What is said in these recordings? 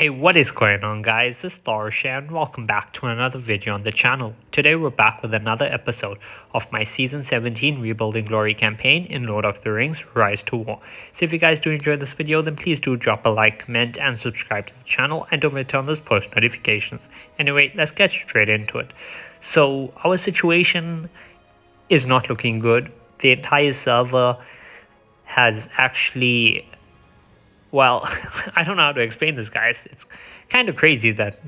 Hey, what is going on, guys? This is Tharshey and welcome back to another video on the channel. Today we're back with another episode of my Season 17 Rebuilding Glory campaign in Lord of the Rings Rise to War. So if you guys do enjoy this video, then please do drop a like, comment, and subscribe to the channel, and don't forget to turn on those post notifications. Anyway, let's get straight into it. So our situation is not looking good. The entire server has actually... Well, I don't know how to explain this, guys. It's kind of crazy that,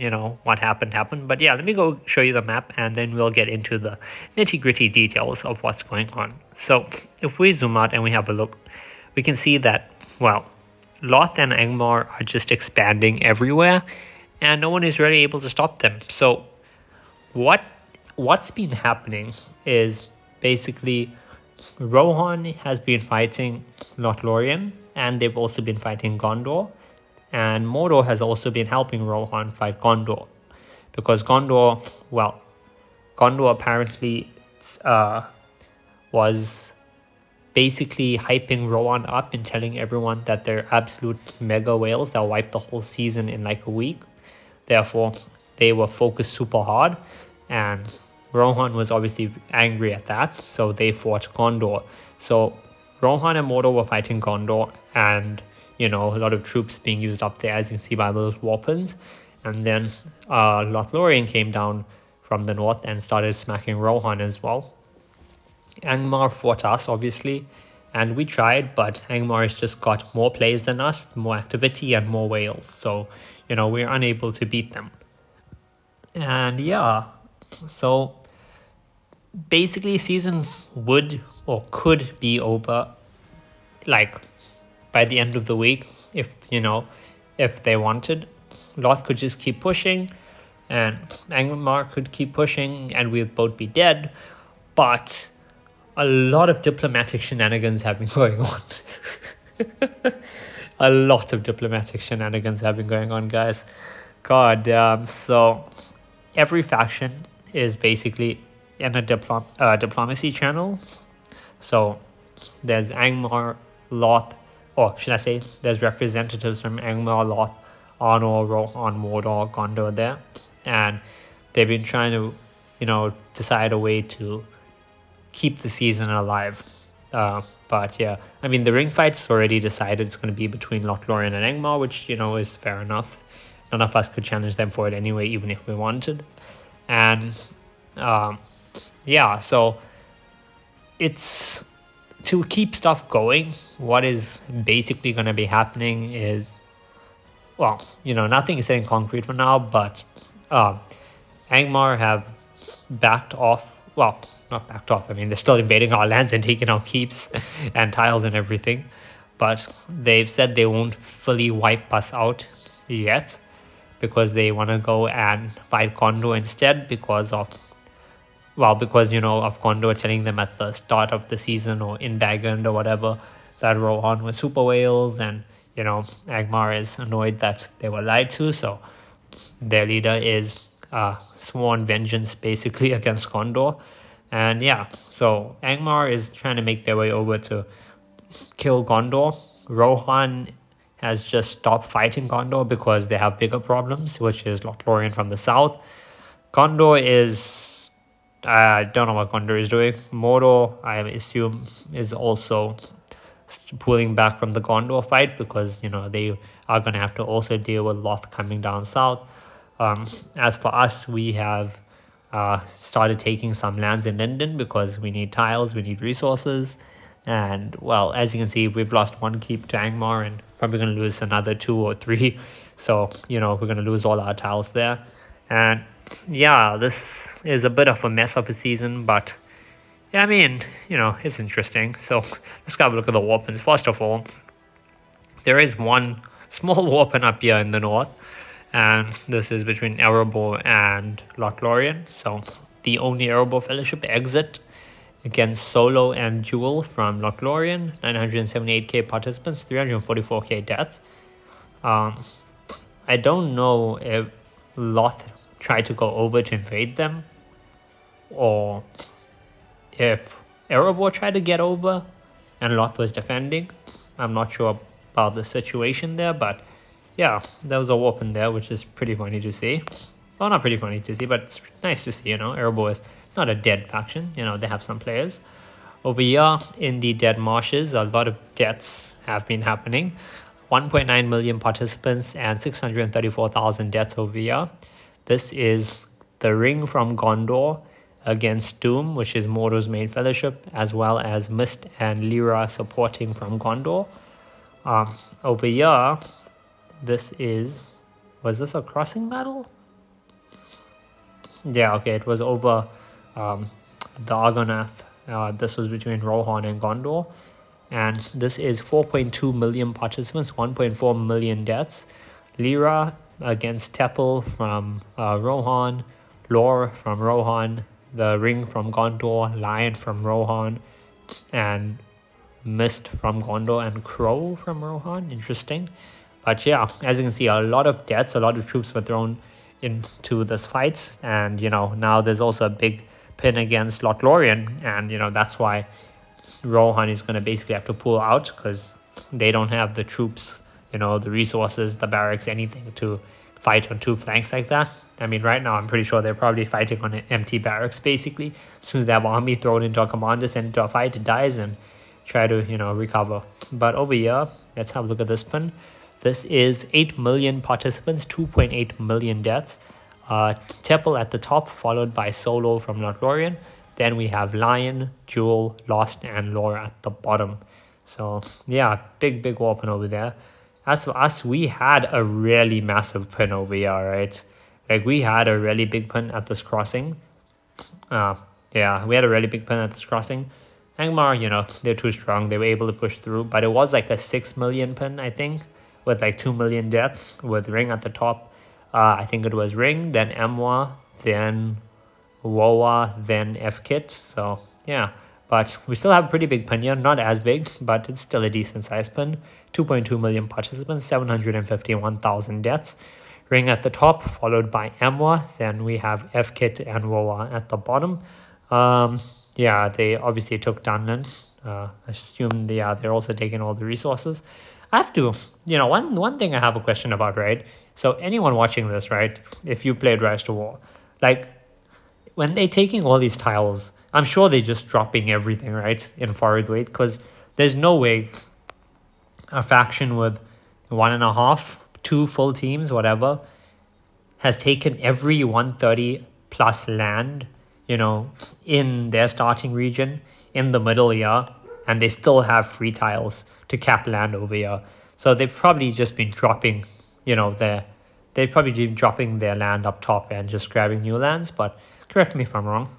what happened. But yeah, let me go show you the map and then we'll get into the nitty-gritty details of what's going on. So if we zoom out and we have a look, we can see that, well, Loth and Angmar are just expanding everywhere and no one is really able to stop them. So what's been happening is basically Rohan has been fighting Lothlorien, and they've also been fighting Gondor, and Mordor has also been helping Rohan fight Gondor, because Gondor apparently was basically hyping Rohan up and telling everyone that they're absolute mega whales that wipe the whole season in like a week. Therefore, they were focused super hard, and Rohan was obviously angry at that, so they fought Gondor. So Rohan and Mordor were fighting Gondor, and a lot of troops being used up there, as you can see by those weapons. And then Lothlorien came down from the north and started smacking Rohan as well. Angmar fought us, obviously, and we tried, but Angmar has just got more plays than us, more activity, and more whales. So, we're unable to beat them. And yeah, so basically season would or could be over like by the end of the week if they wanted. Loth could just keep pushing and Angmar could keep pushing and we'd both be dead, but a lot of diplomatic shenanigans have been going on. A lot of diplomatic shenanigans have been going on, guys. God damn. So every faction is basically in a diplomacy channel. So there's Angmar, Loth, or should I say there's representatives from Angmar, Loth, Arnor, Rohan, Mordor, Gondor there, and they've been trying to decide a way to keep the season alive. But yeah, I mean, the ring fight's already decided. It's going to be between Lothlorien and Angmar, which is fair enough. None of us could challenge them for it anyway, even if we wanted. And yeah, so it's to keep stuff going. What is basically going to be happening is, well, nothing is set in concrete for now, but Angmar have backed off. Well, not backed off. I mean, they're still invading our lands and taking our keeps and tiles and everything, but they've said they won't fully wipe us out yet, because they want to go and fight Gondor instead because of Gondor telling them at the start of the season or in Bagend or whatever that Rohan was super whales, and Angmar is annoyed that they were lied to, so their leader is sworn vengeance basically against Gondor. And yeah, so Angmar is trying to make their way over to kill Gondor. Rohan has just stopped fighting Gondor because they have bigger problems, which is Lothlorien from the south. Gondor is... I don't know what Gondor is doing. Mordor, I assume, is also pulling back from the Gondor fight because, they are going to have to also deal with Loth coming down south. As for us, we have started taking some lands in Linden because we need tiles, we need resources. And, well, as you can see, we've lost one keep to Angmar and probably going to lose another 2 or 3. So, we're going to lose all our tiles there. And yeah, this is a bit of a mess of a season, but yeah, I mean, it's interesting. So let's have a look at the weapons. First of all, there is one small weapon up here in the north, and this is between Erebor and Lothlorien. So the only Erebor Fellowship exit against Solo and Jewel from Lothlorien, 978k participants, 344k deaths. I don't know if Loth tried to go over to invade them, or if Erebor tried to get over and Loth was defending. I'm not sure about the situation there, but yeah, there was a warp in there, which is pretty funny to see. Well, not pretty funny to see, but it's nice to see, Airbo is not a dead faction. They have some players. Over here in the dead marshes, a lot of deaths have been happening. 1.9 million participants and 634,000 deaths over here. This is the Ring from Gondor against Doom, which is Mordor's main fellowship, as well as Mist and Lyra supporting from Gondor. Over here, was this a crossing battle? Yeah, okay, it was over the Argonath. This was between Rohan and Gondor. And this is 4.2 million participants, 1.4 million deaths. Lyra against Teppel from Rohan, Lore from Rohan, the Ring from Gondor, Lion from Rohan, and Mist from Gondor, and Crow from Rohan. Interesting. But yeah, as you can see, a lot of deaths, a lot of troops were thrown into this fight. And, now there's also a big pin against Lothlorien. And, that's why Rohan is going to basically have to pull out because they don't have the troops, the resources, the barracks, anything to fight on two flanks like that. I mean, right now, I'm pretty sure they're probably fighting on an empty barracks, basically. As soon as they have army thrown into a commander, sent into a fight, it dies and try to, recover. But over here, let's have a look at this pin. This is 8 million participants, 2.8 million deaths. Teppel at the top, followed by Solo from Lothlorien. Then we have Lion, Jewel, Lost, and Lore at the bottom. So, yeah, big war pin over there. As for us, we had a really massive pin over here, right? Like, we had a really big pin at this crossing. Yeah, we had a really big pin at this crossing. Angmar, they're too strong. They were able to push through. But it was like a 6 million pin, I think, with like 2 million deaths, with Ring at the top. I think it was Ring, then Emwa, then Woa, then F-Kit. So, yeah. But we still have a pretty big pin here. Not as big, but it's still a decent size pin. 2.2 million participants, 751,000 deaths. Ring at the top, followed by Emwa. Then we have F-Kit and Woa at the bottom. Yeah, they obviously took Dunland. I assume they're also taking all the resources. I have to, one thing I have a question about, right? So anyone watching this, right, if you played Rise to War, like, when they're taking all these tiles, I'm sure they're just dropping everything, right, in forward weight, because there's no way a faction with 1.5, 2 full teams, whatever, has taken every 130 plus land, in their starting region, in the middle here, and they still have free tiles to cap land over here. So they've probably just been dropping, they've probably been dropping their land up top and just grabbing new lands, but correct me if I'm wrong.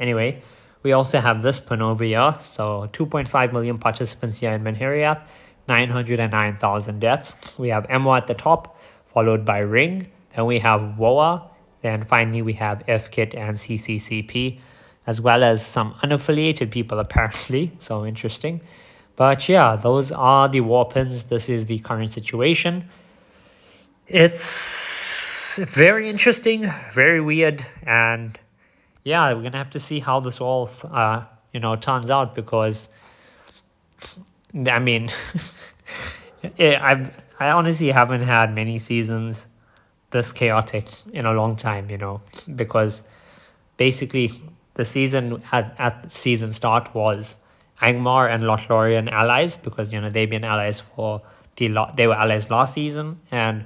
Anyway, we also have this pin over here. So 2.5 million participants here in Menheriath, 909,000 deaths. We have Emwa at the top, followed by Ring. Then we have Woa. Then finally we have F-Kit and CCCP, as well as some unaffiliated people apparently. So interesting. But yeah, those are the war pins. This is the current situation. It's very interesting, very weird, and yeah, we're gonna have to see how this all turns out, because I mean I honestly haven't had many seasons this chaotic in a long time, because basically the season at season start was Angmar and Lothlorien allies, because they've been allies for they were allies last season, and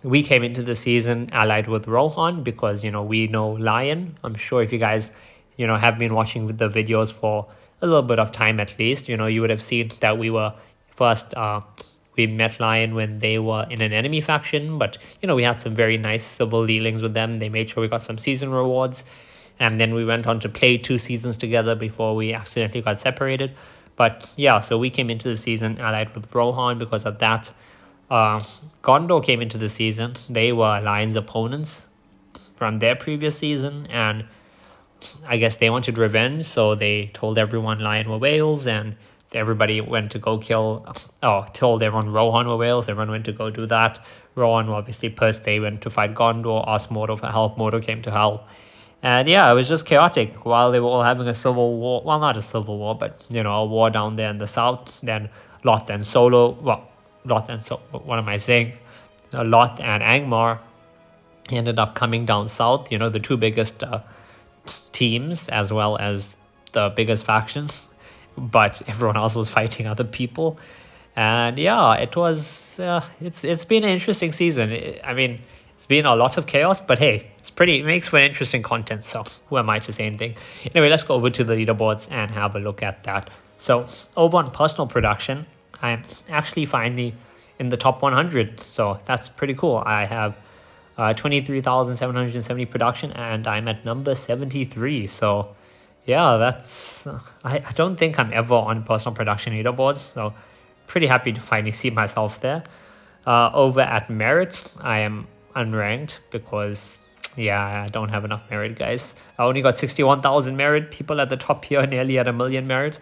we came into the season allied with Rohan because we know Lion. I'm sure if you guys have been watching the videos for a little bit of time at least, you would have seen that we were first we met Lion when they were in an enemy faction, but we had some very nice civil dealings with them. They made sure we got some season rewards, and then we went on to play 2 seasons together before we accidentally got separated. But yeah, so we came into the season allied with Rohan because of that. Gondor came into the season. They were Lion's opponents from their previous season, and I guess they wanted revenge, so they told everyone Lion were whales, and everybody went to go told everyone Rohan were whales. Everyone went to go do that. Rohan were obviously pissed. They went to fight Gondor, asked Mordor for help. Mordor came to help. And yeah, it was just chaotic while they were all having a civil war. Well, not a civil war, but a war down there in the south. Then Lot and Solo, Loth and so what am I saying? Loth and Angmar ended up coming down south. You know, the two biggest teams as well as the biggest factions, but everyone else was fighting other people. And yeah, it was it's been an interesting season. I mean, it's been a lot of chaos, but hey, it makes for interesting content, so who am I to say anything? Anyway, let's go over to the leaderboards and have a look at that. So over on personal production, I'm actually finally in the top 100, so that's pretty cool. I have 23,770 production, and I'm at number 73. So yeah, that's I don't think I'm ever on personal production leaderboards, so pretty happy to finally see myself there. Over at merit, I am unranked because yeah, I don't have enough merit, guys. I only got 61,000 merit. People at the top here nearly at 1 million merit.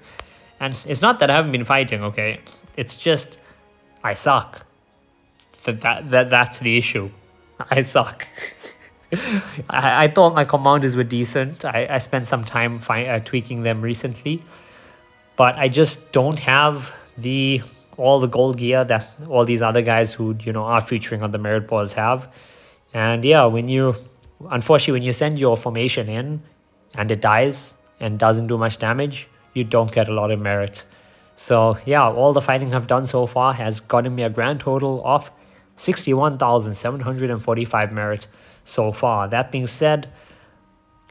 And it's not that I haven't been fighting, okay? It's just I suck. That's the issue. I suck. I thought my commanders were decent. I spent some time tweaking them recently. But I just don't have all the gold gear that all these other guys who, you know, are featuring on the merit boards have. And yeah, unfortunately, when you send your formation in and it dies and doesn't do much damage, you don't get a lot of merit. So yeah, all the fighting I've done so far has gotten me a grand total of 61,745 merit so far. That being said,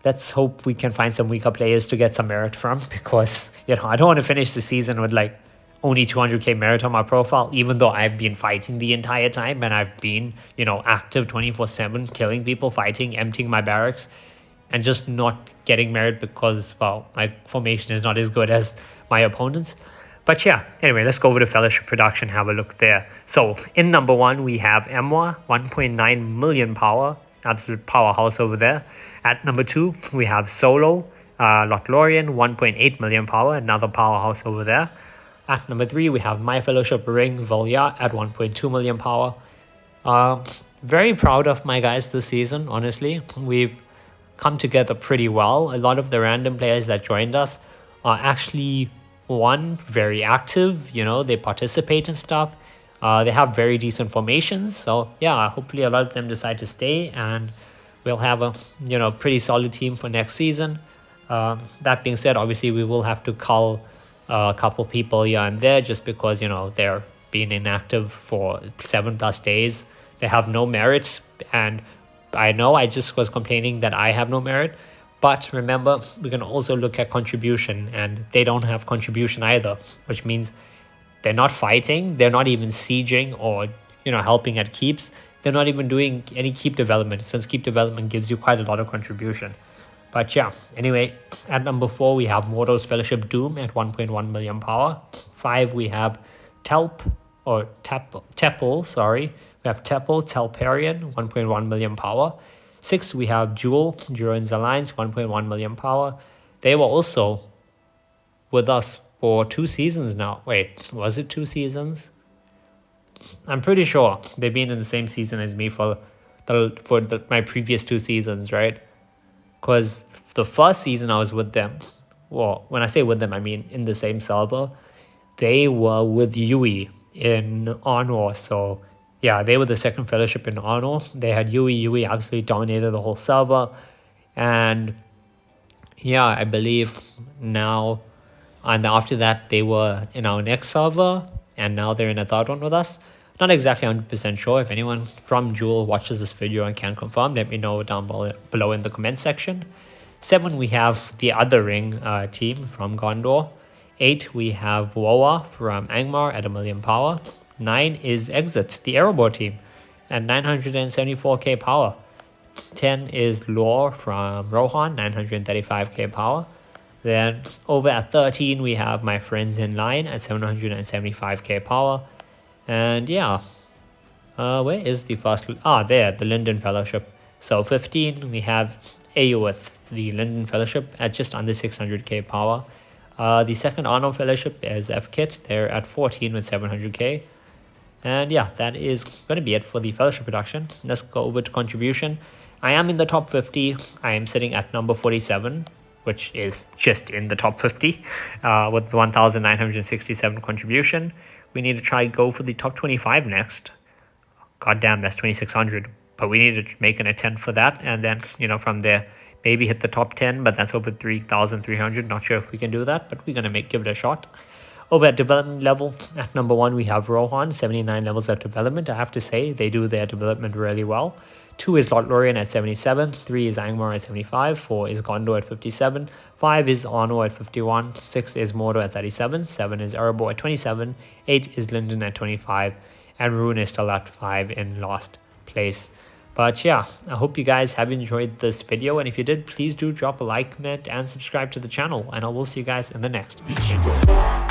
let's hope we can find some weaker players to get some merit from, because, you know, I don't want to finish the season with like only 200k merit on my profile, even though I've been fighting the entire time and I've been, you know, active 24/7, killing people, fighting, emptying my barracks, and just not getting merit because, well, my formation is not as good as my opponents. But yeah, anyway, let's go over to Fellowship Production, have a look there. So in number 1, we have Emwa, 1.9 million power, absolute powerhouse over there. At number 2, we have Solo, Lotlorian, 1.8 million power, another powerhouse over there. At number 3, we have My Fellowship Ring, Volya at 1.2 million power. Very proud of my guys this season, honestly. We've come together pretty well. A lot of the random players that joined us are actually, one, very active, you know, they participate in stuff. They have very decent formations. So yeah, hopefully a lot of them decide to stay and we'll have a, you know, pretty solid team for next season. That being said, obviously we will have to cull a couple people here and there just because, you know, they're being inactive for 7+ days. They have no merit, and I know I just was complaining that I have no merit, but remember, we can also look at contribution, and they don't have contribution either, which means they're not fighting, they're not even sieging or, you know, helping at keeps. They're not even doing any keep development, since keep development gives you quite a lot of contribution. But yeah, anyway, at number 4, we have Mordo's Fellowship Doom at 1.1 million power. 5, we have Teppel, sorry. We have Teppel, Telperian, 1.1 million power. 6, we have Duran's Alliance, 1.1 million power. They were also with us for 2 seasons now. Wait, was it 2 seasons? I'm pretty sure they've been in the same season as me for my previous 2 seasons, right? Because the first season I was with them, well, when I say with them, I mean in the same server. They were with Yui in Honor, so yeah, they were the second fellowship in Honor. They had Yui. Yui absolutely dominated the whole server. And yeah, I believe now, and after that, they were in our next server, and now they're in a third one with us. Not exactly 100% sure. If anyone from Jewel watches this video and can confirm, let me know down below in the comment section. 7, we have the other ring team from Gondor. 8, we have Woa from Angmar at 1 million power. 9 is Exit, the Aerobor team, at 974k power. 10 is Lore from Rohan, 935k power. Then over at 13, we have My Friends in Line at 775k power. And yeah, where is the first? There, the Linden Fellowship. So 15, we have Aoth, the Linden Fellowship, at just under 600k power. The second Honor Fellowship is F-Kit. They're at 14 with 700k. And yeah, that is going to be it for the Fellowship production. Let's go over to contribution. I am in the top 50. I am sitting at number 47, which is just in the top 50 with 1,967 contribution. we need to try go for the top 25 next. God damn, that's 2600. But we need to make an attempt for that, and then, you know, from there maybe hit the top 10, but that's over 3,300. Not sure if we can do that, but we're gonna give it a shot. Over at development level, at number 1 we have Rohan, 79 levels of development. I have to say they do their development really well. 2 is LOTR at 77, 3 is Angmar at 75, 4 is Gondor at 57, 5 is Ono at 51, 6 is Mordor at 37, 7 is Erebor at 27, 8 is Linden at 25, and Rune is still at 5 in last place. But yeah, I hope you guys have enjoyed this video, and if you did, please do drop a like, comment, and subscribe to the channel, and I will see you guys in the next video.